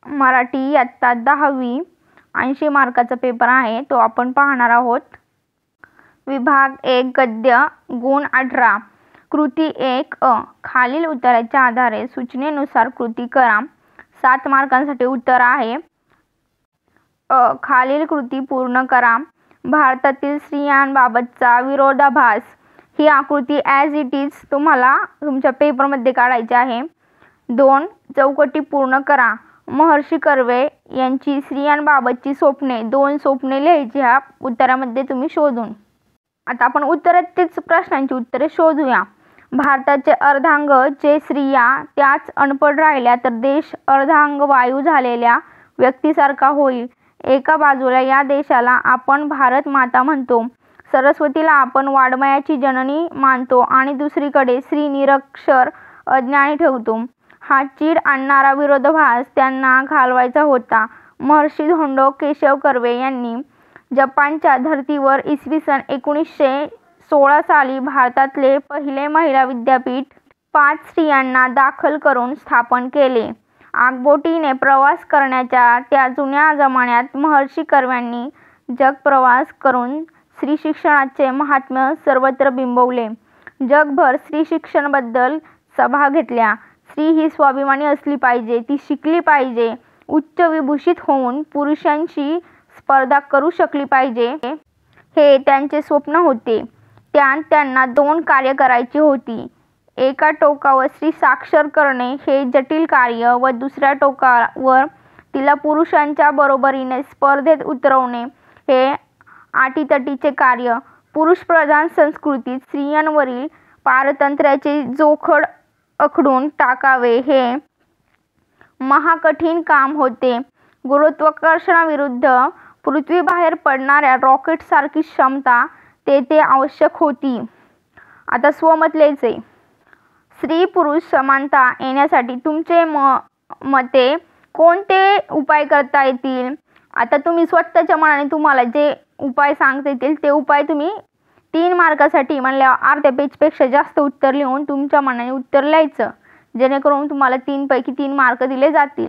मराठी इयत्ता 10वी 80 मार्काचा पेपर आहे, तो आपण पाहणार आहोत. विभाग 1 गद्य गुण 18. कृती 1 अ. खालील उत्तराच्या आधारे सूचनेनुसार कृती करा. 7 मार्कांसाठी उत्तर आहे. अ. खालील कृती पूर्ण करा. भारतातील स्त्रियांबाबतचा विरोधाभास. ही आकृती ॲज इट इज तुम्हाला तुमच्या पेपरमध्ये काढायची आहे. 2. चौकटी पूर्ण करा. महर्षी कर्वे यांची स्त्रियांबाबतची स्वप्ने. 2 स्वप्ने लिहायची ह्या उत्तरामध्ये तुम्ही शोधून. आता आपण उत्तरातील प्रश्नांची उत्तरे शोधूया. भारताचे अर्धांग जे स्त्रिया त्याच अनपढ राहिल्या तर देश अर्धांगवायू झालेल्या व्यक्तीसारखा होईल. एका बाजूला या देशाला आपण भारत माता म्हणतो, सरस्वतीला आपण वाङ्मयाची जननी मानतो आणि दुसरीकडे स्त्री निरक्षर अज्ञानी ठेवतो. हा चीड आणणारा विरोधाभास त्यांना घालवायचा होता. महर्षी धोंडो केशव कर्वे यांनी जपानच्या धर्तीवर इसवी सन 1916 साली भारतातले पहिले महिला विद्यापीठ 5 स्त्रियांना दाखल करून स्थापन केले. आगबोटीने प्रवास करण्याच्या त्या जुन्या जमान्यात महर्षी कर्व्यांनी जगप्रवास करून स्त्री शिक्षणाचे महात्म्य सर्वत्र बिंबवले. जगभर स्त्री शिक्षणाबद्दल सभा घेतल्या. स्त्री ही स्वाभिमानी असली पाहिजे, ती शिकली पाहिजे, उच्च विभूषित होऊन पुरुषांशी स्पर्धा करू शकली पाहिजे, हे त्यांचे स्वप्न होते. त्यात त्यांना 2 कार्य करायची होती. एका टोकावर स्त्री साक्षर करणे हे जटिल कार्य व दुसऱ्या टोकावर तिला पुरुषांच्या बरोबरीने स्पर्धेत उतरवणे हे अटीतटीचे कार्य. पुरुषप्रधान संस्कृतीत स्त्रियांवरील पारतंत्र्याचे जोखड आखडून टाकावे हे महाकठीण काम होते. गुरुत्वाकर्षणाविरुद्ध पृथ्वीबाहेर पडणाऱ्या रॉकेटसारखी क्षमता तेथे आवश्यक होती. आता स्वमत लिहायचे. स्त्री पुरुष समानता येण्यासाठी तुमचे मते कोणते उपाय करता येतील? आता तुम्ही स्वतःच्या मनाने तुम्हाला जे उपाय सांगता येतील ते उपाय तुम्ही 3 मार्कासाठी म्हणल्यावर अर्ध्या पेजपेक्षा जास्त उत्तर लिहून तुमच्या मनाने उत्तर लिहायचं, जेणेकरून तुम्हाला 3 पैकी 3 मार्क दिले जातील.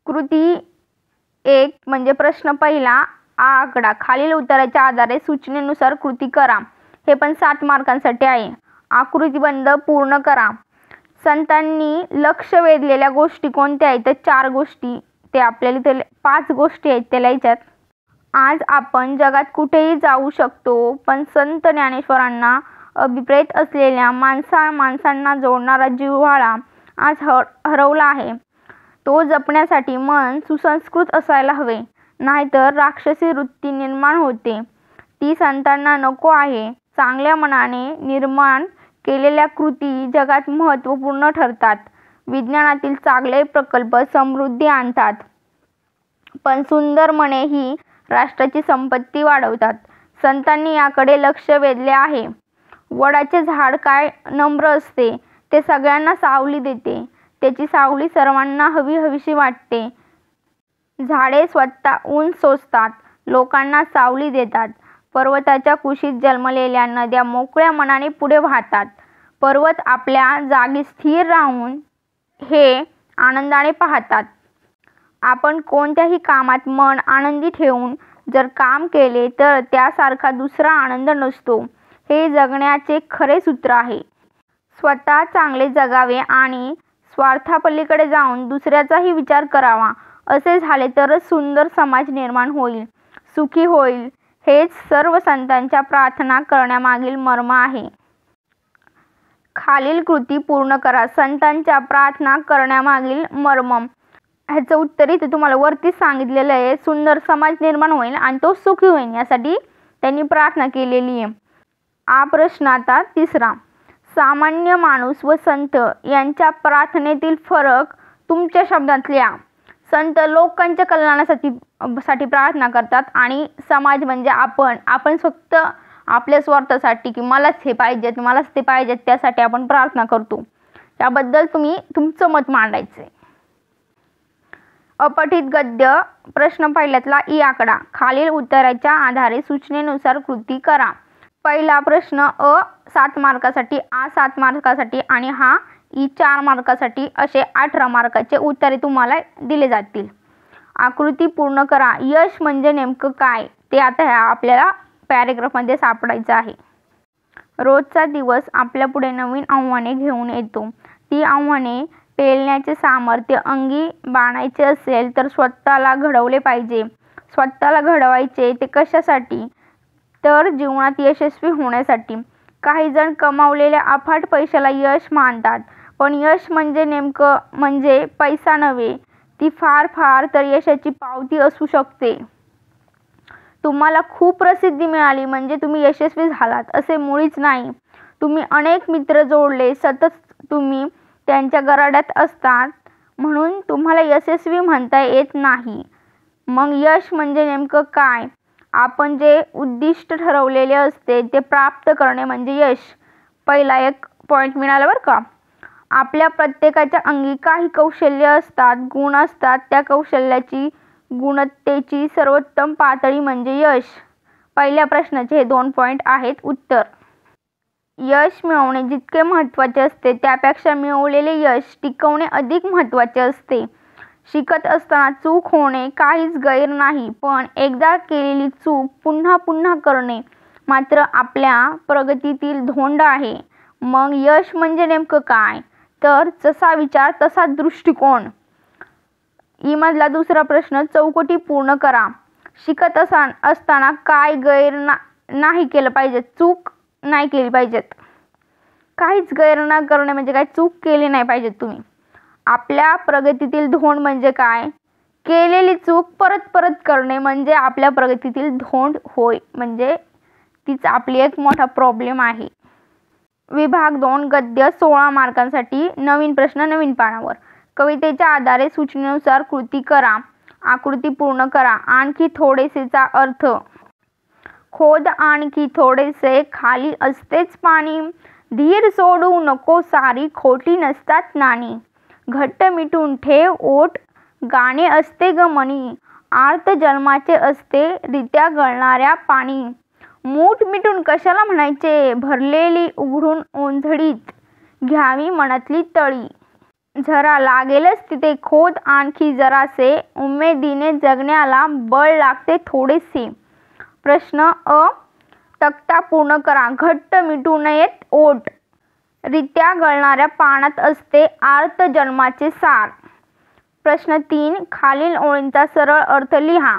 कृती 1 म्हणजे प्रश्न पहिला आकडा. खालील उत्तराच्या आधारे सूचनेनुसार कृती करा. हे पण 7 मार्कांसाठी आहे. आकृतीबंध पूर्ण करा. संतांनी लक्ष वेधलेल्या गोष्टी कोणत्या आहेत? तर 4 गोष्टी. ते आपल्याला इथे 5 गोष्टी आहेत त्या लिहायच्यात. आज आपण जगात कुठेही जाऊ शकतो, पण संत ज्ञानेश्वरांना अभिप्रेत असलेल्या माणसांना जोडणारा जिव्हाळा आज हरवला आहे. तो जपण्यासाठी मन सुसंस्कृत असायला हवे, नाहीतर राक्षसी वृत्ती निर्माण होते. ती संतांना नको आहे. चांगल्या मनाने निर्माण केलेल्या कृती जगात महत्त्वपूर्ण ठरतात. विज्ञानातील चांगले प्रकल्प समृद्धी आणतात, पण सुंदर मने ही राष्ट्राची संपत्ती वाढवतात. संतांनी याकडे लक्ष वेधले आहे. वडाचे झाड काय नम्र असते, ते सगळ्यांना सावली देते. त्याची सावली सर्वांना हवीहवीशी वाटते. झाडे स्वतः ऊन सोसतात, लोकांना सावली देतात. पर्वताच्या कुशीत जन्मलेल्या नद्या मोकळ्या मनाने पुढे वाहतात. पर्वत आपल्या जागी स्थिर राहून हे आनंदाने पाहतात. आपण कोणत्याही कामात मन आनंदी ठेवून जर काम केले तर त्यासारखा दुसरा आनंद नसतो. हे जगण्याचे खरे सूत्र आहे. स्वतः चांगले जगावे आणि स्वार्थापलीकडे जाऊन दुसऱ्याचाही विचार करावा. असे झाले तरच सुंदर समाज निर्माण होईल, सुखी होईल. हेच सर्व संतांच्या प्रार्थना करण्यामागील मर्म आहे. खालील कृती पूर्ण करा. संतांच्या प्रार्थना करण्यामागील मर्म. ह्याचं उत्तर इथे तुम्हाला वरतीच सांगितलेलं आहे. सुंदर समाज निर्माण होईल आणि तो सुखी होईल, यासाठी त्यांनी प्रार्थना केलेली आहे. हा प्रश्न आता 3रा. सामान्य माणूस व संत यांच्या प्रार्थनेतील फरक तुमच्या शब्दात लिहा. संत लोकांच्या कल्याणासाठी प्रार्थना करतात आणि समाज म्हणजे आपण फक्त आपल्या स्वार्थासाठी की मलाच हे पाहिजेत, मलाच ते पाहिजेत, त्यासाठी आपण प्रार्थना करतो. त्याबद्दल तुम्ही तुमचं मत मांडायचे. अपठित गद्य प्रश्न पहिल्यातला ई आकडा. खालील उत्तराच्या आधारे सूचनेनुसार कृती करा. पहिला प्रश्न अ 7 मार्कासाठी, आ 7 मार्कासाठी आणि हा ई 4 मार्कासाठी असे 18 मार्काचे उत्तरे तुम्हाला दिले जातील. आकृती पूर्ण करा. यश म्हणजे नेमकं काय ते आता आपल्याला पॅरेग्राफमध्ये सापडायचं आहे. रोजचा दिवस आपल्या पुढे नवीन आव्हाने घेऊन येतो. ती आव्हाने पेलण्याचे सामर्थ्य अंगी बाणायचे असेल तर स्वतःला घडवले पाहिजे. स्वतःला घडवायचे ते कशासाठी? तर जीवनात यशस्वी होण्यासाठी. काही जण कमावलेल्या अफाट पैशाला यश मानतात, पण यश म्हणजे नेमकं म्हणजे पैसा नव्हे. ती फार फार तर यशाची पावती असू शकते. तुम्हाला खूप प्रसिद्धी मिळाली म्हणजे तुम्ही यशस्वी झालात असे मुळीच नाही. तुम्ही अनेक मित्र जोडले, सतत तुम्ही त्यांच्या गराड्यात असतात म्हणून तुम्हाला यशस्वी म्हणता येत नाही. मग यश म्हणजे नेमकं काय? आपण जे उद्दिष्ट ठरवलेले असते ते प्राप्त करणे म्हणजे यश. पहिला एक पॉईंट मिळाला बरं का. आपल्या प्रत्येकाच्या अंगी काही कौशल्य असतात, गुण असतात. त्या कौशल्याची गुणवत्तेची सर्वोत्तम पातळी म्हणजे यश. पहिल्या प्रश्नाचे हे 2 पॉईंट आहेत. उत्तर: यश मिळवणे जितके महत्त्वाचे असते त्यापेक्षा मिळवलेले यश टिकवणे अधिक महत्त्वाचे असते. शिकत असताना चूक होणे काहीच गैर नाही, पण एकदा केलेली चूक पुन्हा पुन्हा करणे मात्र आपल्या प्रगतीतील धोंड आहे. मग यश म्हणजे नेमकं काय? तर जसा विचार तसा दृष्टिकोन. ई मधला दुसरा प्रश्न चौकटी पूर्ण करा. शिकत असताना काय गैर नाही केलं पाहिजे, चूक नाही केली पाहिजेत. काहीच गैर न करणे म्हणजे काय? चूक केली नाही पाहिजे तुम्ही. आपल्या प्रगतीतील धोंड म्हणजे काय? केलेली चूक परत परत करणे म्हणजे आपल्या प्रगतीतील धोंड होय. म्हणजे तीच आपली एक मोठा प्रॉब्लेम आहे. विभाग 2 गद्य 16 मार्कांसाठी. नवीन प्रश्न नवीन पानावर. कवितेच्या आधारे सूचनेनुसार कृती करा. आकृती पूर्ण करा. आणखी थोडेसेचा अर्थ. खोद आणखी थोडेसे, खाली असतेच पाणी. धीर सोडू नको, सारी खोटी नसतात नाणी. घट्ट मिटून ठेव ओठ, गाणे असते ग मनी. आर्त जन्माचे असते रित्या गळणाऱ्या पाणी. मूठ मिटून कशाला म्हणायचे, भरलेली उघडून ओंजळीत घ्यावी मनातली तळी. जरा लागेलच तिथे खोद आणखी जरासे, उमेदीने जगण्याला बळ लागते थोडेसे. प्रश्न अ तक्ता पूर्ण करा. घट्ट मिटू नयेत ओठ, रित्या गळणाऱ्या पाण्यात असते आर्त जन्माचे सार. प्रश्न 3 खालील ओळींचा सरळ अर्थ लिहा.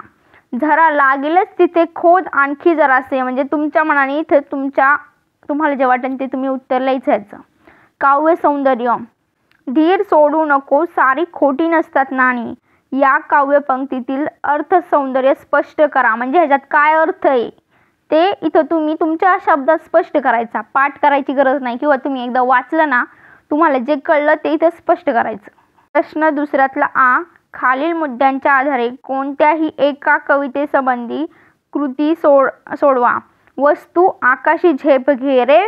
जरा लागेलच तिथे खोद आणखी जरासे म्हणजे तुमच्या मनाने इथे तुम्हाला जे वाटेल ते तुम्ही उत्तर लिहायचं याचं. काव्य सौंदर्य. धीर सोडू नको, सारी खोटी नसतात नाणी. या काव्य पंक्तीतील अर्थ सौंदर्य स्पष्ट करा. म्हणजे ह्याच्यात काय अर्थ आहे ते इथं तुम्ही तुमच्या शब्दात स्पष्ट करायचा. पाठ करायची गरज नाही किंवा तुम्ही एकदा वाचलं ना तुम्हाला जे कळलं ते इथं स्पष्ट करायचं. प्रश्न दुसऱ्यातला आ खालील मुद्द्यांच्या आधारे कोणत्याही एका कवितेसंबंधी कृती सोडवा. वस्तू आकाशी झेप घेरे,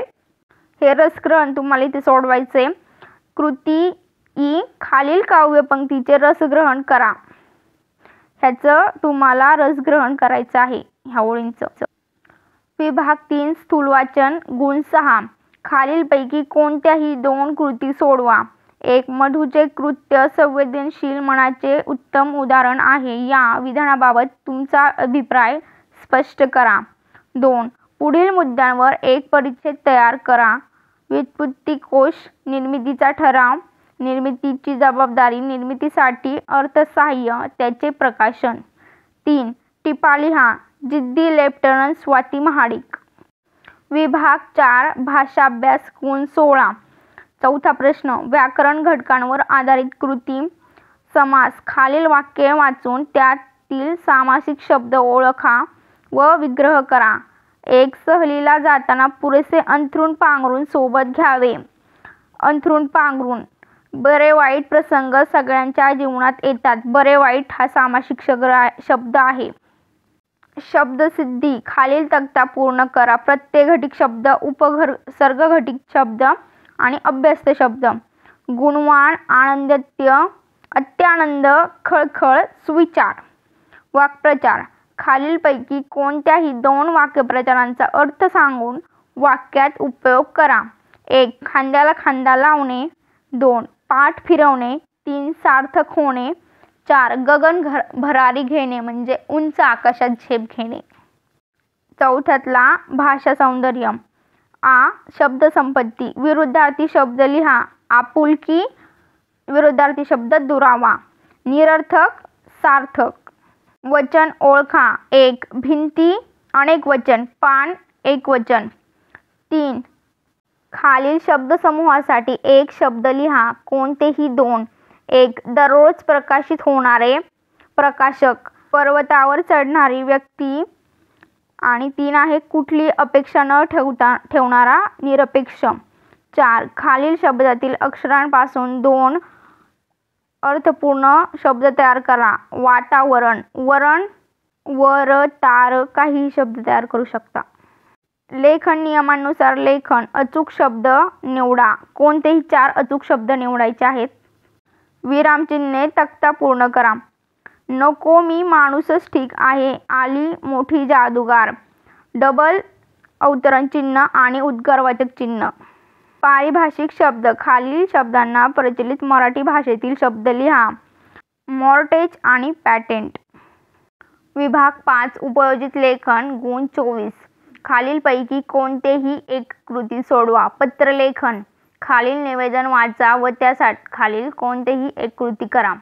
हे रसग्रहण तुम्हाला इथे सोडवायचे. कृती ई खालील काव्यपंक्तीचे रसग्रहण करा. ह्याचं तुम्हाला रसग्रहण करायचं आहे ह्या ओळींचं. विभाग 3 स्थूलवाचन. गुण 6 खालीलपैकी कोणत्याही 2 कृती सोडवा. 1 मधूचे कृत्य संवेदनशील मनाचे उत्तम उदाहरण आहे. या विधानाबाबत तुमचा अभिप्राय स्पष्ट करा. 2 पुढील मुद्द्यांवर एक परिच्छेद तयार करा. व्युत्पत्तिकोश, निर्मितीचा ठराव, निर्मितीची जबाबदारी, निर्मितीसाठी अर्थसहाय्य, त्याचे प्रकाशन. 3 टिपा लिहा. जिद्दी लेफ्टनंट स्वाती महाडिक. विभाग 4 भाषाभ्यास. गुण 16. चौथा प्रश्न व्याकरण घटकांवर आधारित कृती. समास. खालील वाक्य वाचून त्यातील सामासिक शब्द ओळखा व विग्रह करा. 1 सहलीला जाताना पुरेसे अंथरूण पांघरून सोबत घ्यावे. अंथरूण पांघरून. बरे वाईट प्रसंग सगळ्यांच्या जीवनात येतात. बरे वाईट हा सामासिक शब्द आहे. शब्दसिद्धी. खालील तक्ता पूर्ण करा. प्रत्यय घटिक शब्द, उपसर्ग घटिक शब्द आणि अभ्यस्त शब्द. गुणवान, आनंदत्य, अत्यानंद, खळखळ, सुविचार. वाक्प्रचार. खालीलपैकी कोणत्याही 2 वाक्यप्रचारांचा अर्थ सांगून वाक्यात उपयोग करा. 1. खांद्याला खांदा लावणे. 2. पाठ फिरवणे. 3. सार्थक होणे. 4. गगन भरारी घेणे म्हणजे उंच आकाशात झेप घेणे. चौथ्यातला भाषा सौंदर्य. आ. शब्दसंपत्ती. विरुद्धार्थी शब्द लिहा. आपुलकी विरुद्धार्थी शब्द दुरावा. निरर्थक सार्थक. वचन ओळखा. 1. भिंती अनेक वचन. पान एकवचन. 3. खालील शब्दसमूहासाठी एक शब्द लिहा. कोणतेही 2. 1. दररोज प्रकाशित होणारे प्रकाशक. पर्वतावर चढणारी व्यक्ती. आणि 3 आहे कुठली अपेक्षा न ठेवणारा निरपेक्ष. 4. खालील शब्दातील अक्षरांपासून 2 अर्थपूर्ण शब्द तयार करा. वातावरण. वरण वर तार काही शब्द तयार करू शकता. लेखन नियमांनुसार लेखन. अचूक शब्द निवडा. कोणतेही 4 अचूक शब्द निवडायचे आहेत. विरामचिन्हे तक्ता पूर्ण करा. नको मी माणूसच ठीक आहे. आली मोठी जादूगार. डबल अवतरण चिन्ह आणि उद्गारवाचक चिन्ह. पारिभाषिक शब्द. खालील शब्दांना प्रचलित मराठी भाषेतील शब्द लिहा. मॉर्टेज आणि पॅटेंट. विभाग 5. उपयोजित लेखन. गुण 24. खालीलपैकी कोणतेही एक कृती सोडवा. पत्रलेखन. खालील निवेदन वाचा व त्यासाठी खालील कोणतेही एक कृती करा.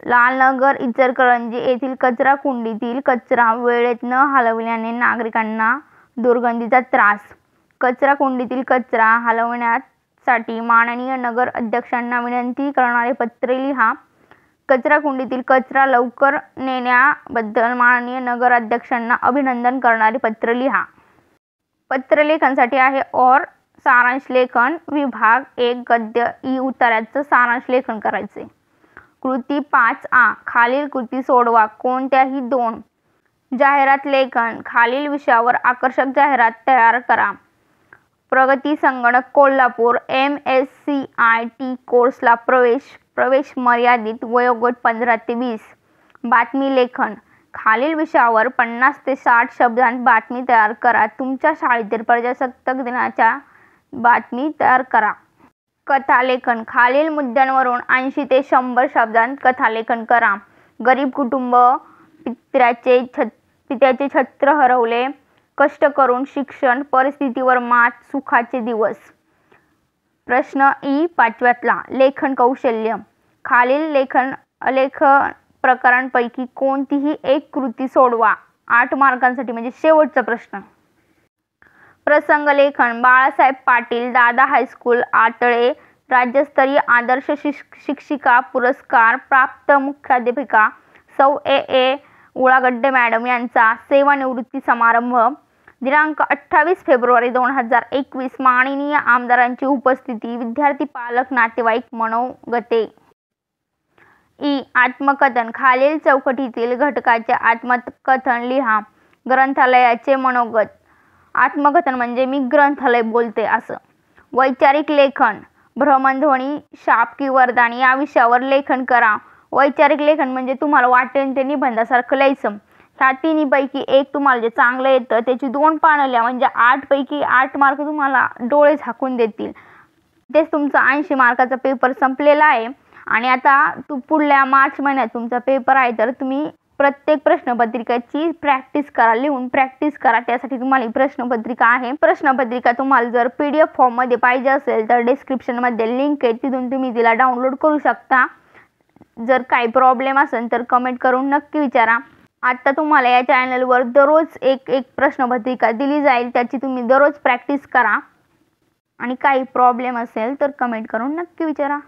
लालनगर इचलकरंजी येथील कचरा कुंडीतील कचरा वेळेत न हलविल्याने नागरिकांना दुर्गंधीचा त्रास. कचरा कुंडीतील कचरा हलवण्यासाठी माननीय नगर अध्यक्षांना विनंती करणारे पत्र लिहा. कचरा कुंडीतील कचरा लवकर नेण्याबद्दल माननीय नगर अध्यक्षांना अभिनंदन करणारे पत्र लिहा. पत्रलेखनसाठी आहे और सारांश लेखन. विभाग 1 गद्य. ई उत्तराचं सारांश लेखन करायचे. कृती 5A. खालील कृती सोडवा. कोणत्याही 2. जाहिरात लेखन. खालील विषयावर आकर्षक जाहिरात तयार करा. प्रगती संगणक कोल्हापूर MSCIT कोर्सला प्रवेश मर्यादित. वयोगट 15 ते 20. बातमी लेखन. खालील विषयावर 50 ते 60 शब्दांत बातमी तयार करा. तुमच्या शाळेतील प्रजासत्ताक दिनाच्या बातमी तयार करा. कथालेखन. खालील मुद्द्यांवरून 80 ते 100 शब्दांत कथालेखन करा. गरीब कुटुंब. पित्याचे छत्र हरवले. कष्ट करून शिक्षण. परिस्थितीवर मात. सुखाचे दिवस. प्रश्न ई 5व्यातला. लेखन कौशल्य. खालील लेखन प्रकारांपैकी कोणतीही एक कृती सोडवा. 8 मार्कांसाठी म्हणजे शेवटचा प्रश्न. प्रसंग लेखन. बाळासाहेब पाटील दादा हायस्कूल आटळे राज्यस्तरीय आदर्श शिक्षिका पुरस्कार प्राप्त मुख्याध्यापिका सौ ए उळागड्डे मॅडम यांचा सेवानिवृत्ती समारंभ. दिनांक 28 फेब्रुवारी 2021. माननीय आमदारांची उपस्थिती. विद्यार्थी पालक नातेवाईक मनोगते. ई. आत्मकथन. खालील चौकटीतील घटकाचे आत्मकथन लिहा. ग्रंथालयाचे मनोगत. आत्मकथन म्हणजे मी ग्रंथालय बोलते असं. वैचारिक लेखन. भ्रमणध्वनी शाप की वरदान या विषयावर लेखन करा. वैचारिक लेखन म्हणजे तुम्हाला वाटेल ते निबंधासारखं लिहायचं. ह्या तिन्हीपैकी एक तुम्हाला जे चांगलं येतं त्याची 2 पानं लिहा. म्हणजे 8 पैकी 8 मार्क तुम्हाला डोळे झाकून देतील. तेच तुमचा 80 मार्काचा पेपर संपलेला आहे. आणि आता पुढल्या मार्च महिन्यात तुमचा पेपर आहे. तर तुम्ही प्रत्येक प्रश्नपत्रिकेची प्रॅक्टिस करा. लिहून प्रॅक्टिस करा. त्यासाठी तुम्हाला ही प्रश्नपत्रिका आहे. प्रश्नपत्रिका तुम्हाला जर PDF फॉर्ममध्ये पाहिजे असेल तर डिस्क्रिप्शनमध्ये लिंक आहे. तिथून तुम्ही तिला डाउनलोड करू शकता. जर काही प्रॉब्लेम असेल तर कमेंट करून नक्की विचारा. आता तुम्हाला या चॅनलवर दररोज एक प्रश्नपत्रिका दिली जाईल. त्याची तुम्ही दररोज प्रॅक्टिस करा. आणि काही प्रॉब्लेम असेल तर कमेंट करून नक्की विचारा.